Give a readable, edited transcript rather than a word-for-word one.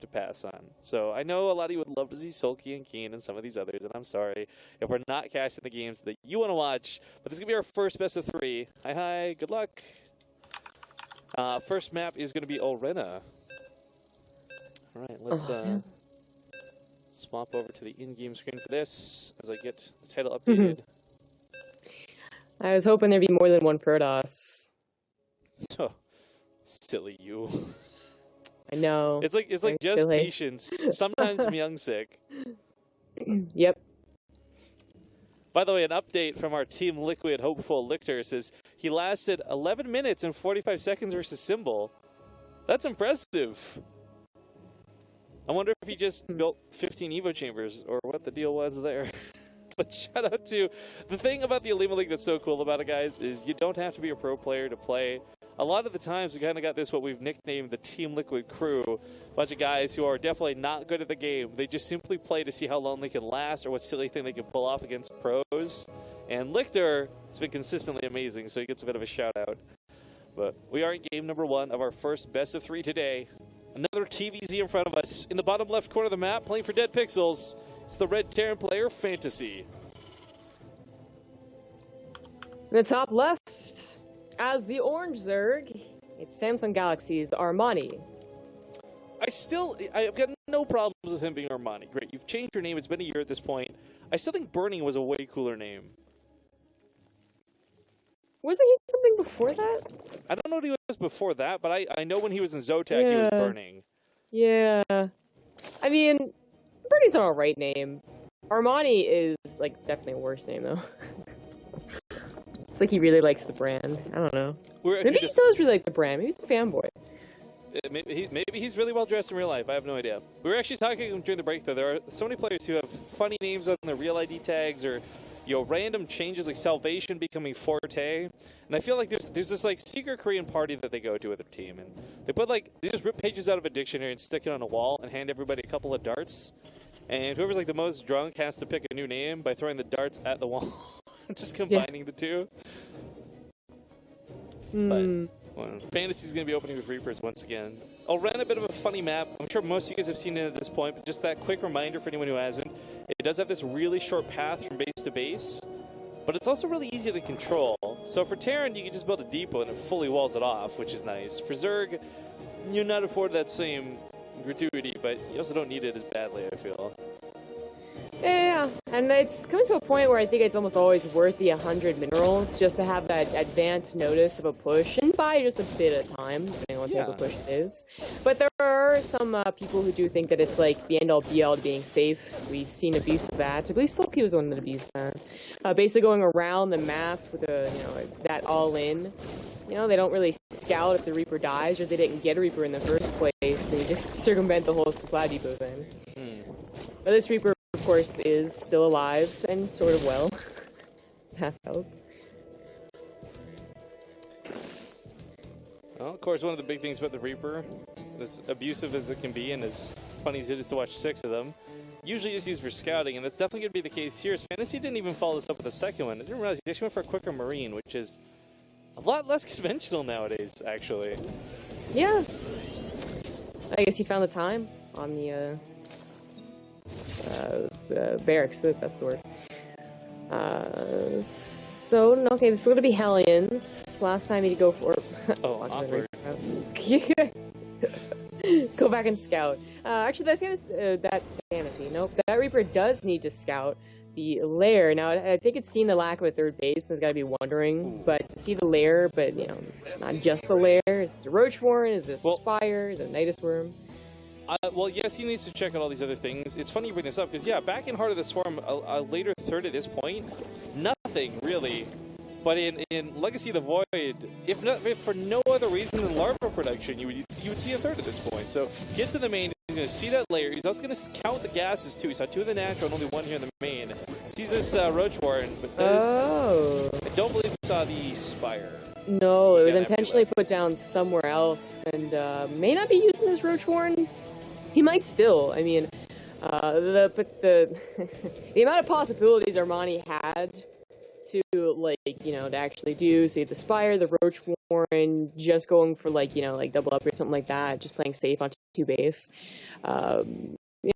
to pass on. So I know a lot of you would love to see Sulky and Keen and some of these others, and I'm sorry if we're not casting the games that you want to watch, but this is going to be our first best of 3. Hi, good luck. First map is going to be Orena. All right, let's swap over to the in-game screen for this as I get the title updated. I was hoping there'd be more than one Protoss. Oh, silly you. I know. It's like just silly. patience. Sometimes I'm young sick. Yep. By the way, an update from our Team Liquid hopeful Lictor says he lasted 11 minutes and 45 seconds versus Symbol. That's impressive. I wonder if he just built 15 Evo chambers or what the deal was there. But shout out to the thing about the Alima League that's so cool about it, guys, is you don't have to be a pro player to play. A lot of the times we kind of got this, what we've nicknamed the Team Liquid crew. A bunch of guys who are definitely not good at the game. They just simply play to see how long they can last or what silly thing they can pull off against pros. And Lictor has been consistently amazing, so he gets a bit of a shout out. But we are in game number 1 of our first best of 3 today. Another TVZ in front of us. In the bottom left corner of the map, playing for Dead Pixels, it's the Red Terran player, Fantasy. In the top left, as the orange Zerg, it's Samsung Galaxy's Armani. I've got no problems with him being Armani. Great, you've changed your name. It's been a year at this point. I still think Burning was a way cooler name. Wasn't he something before that? I don't know what he was before that, but I know when he was in Zotac, he was Burning. Yeah. I mean, Burning's an alright name. Armani is, like, definitely a worse name, though. It's like he really likes the brand. I don't know. Maybe he does really like the brand. Maybe he's a fanboy. Maybe he's really well dressed in real life. I have no idea. We were actually talking during the break, though. There are so many players who have funny names on their real ID tags, or random changes like Salvation becoming Forte. And I feel like there's this like secret Korean party that they go to with their team, and they just rip pages out of a dictionary and stick it on a wall and hand everybody a couple of darts. And whoever's like the most drunk has to pick a new name by throwing the darts at the wall. Just combining the two. But Fantasy's going to be opening with Reapers once again. I'll run a bit of a funny map. I'm sure most of you guys have seen it at this point, but just that quick reminder for anyone who hasn't. It does have this really short path from base to base, but it's also really easy to control. So for Terran, you can just build a depot and it fully walls it off, which is nice. For Zerg, you're not afforded that same gratuity, but you also don't need it as badly, I feel. Yeah, and it's coming to a point where I think it's almost always worth the 100 minerals just to have that advanced notice of a push and buy just a bit of time, depending on what type of push it is. But there are some people who do think that it's like the end-all be-all to being safe. We've seen abuse of that. I believe Sulky was the one that abused that. Basically going around the map with that all-in. You know, they don't really scout if the Reaper dies or they didn't get a Reaper in the first place, and you just circumvent the whole supply depot thing. But this Reaper, of course, is still alive and sort of well. Half health. Well, of course, one of the big things about the Reaper, as abusive as it can be and as funny as it is to watch 6 of them, usually just used for scouting, and that's definitely going to be the case here. Fantasy didn't even follow this up with the second one. I didn't realize he actually went for a quicker Marine, which is a lot less conventional nowadays, actually. Yeah. I guess he found the time on the barracks, if that's the word. Okay, this is going to be Hellions. Last time he'd go for... awkward. Go back and scout. Actually, that Fantasy. Nope, that Reaper does need to scout the lair. Now, I think it's seen the lack of a third base, and it's got to be wondering, but to see the lair, but, you know, not just the lair. Is it a Roach Warren? Is it a Spire? Is it a Nidus Worm? Well, yes, he needs to check out all these other things. It's funny you bring this up, because, yeah, back in Heart of the Swarm, a later third at this point, nothing, really. But in Legacy of the Void, if for no other reason than larva production, you would see a third at this point. So, get to the main, he's going to see that layer. He's also going to count the gases, too. He saw 2 in the natural and only 1 here in the main. Sees this Roach Warren, but I don't believe he saw the Spire. No, it was intentionally put down somewhere else, and may not be using this Roach Warren. He might still. I mean, the amount of possibilities Armani had to, like, you know, to actually do, say, the Spire, the Roach Warren, just going for, like, you know, like double up or something like that, just playing safe on 2 base.